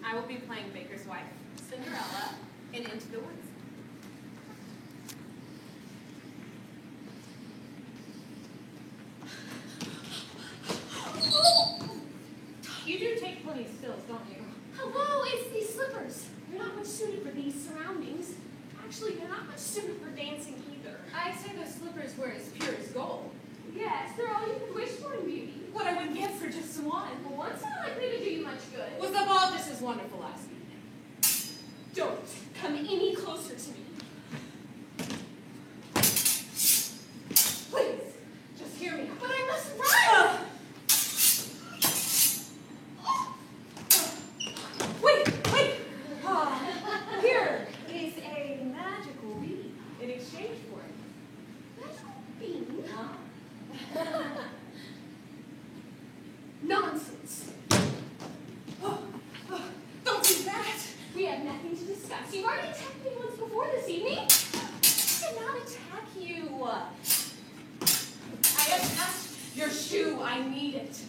I will be playing Baker's wife, Cinderella, in Into the Woods. You do take plenty of stills, don't you? Hello, it's these slippers. They're not much suited for these surroundings. Actually, they're not much suited for dancing either. I say those slippers were as pure as gold. Yes, they're all you could wish for in beauty. What I would give for just one. Well, one's not likely to do you much good. Was the ball just as wonderful last evening? Don't come any closer to me. Please, just hear me out. But I must run! Wait! Here is a magical bead in exchange for it. Magical bean? Huh? Nonsense. Don't do that! We have nothing to discuss. You've already attacked me once before this evening. I did not attack you. I asked your shoe. I need it.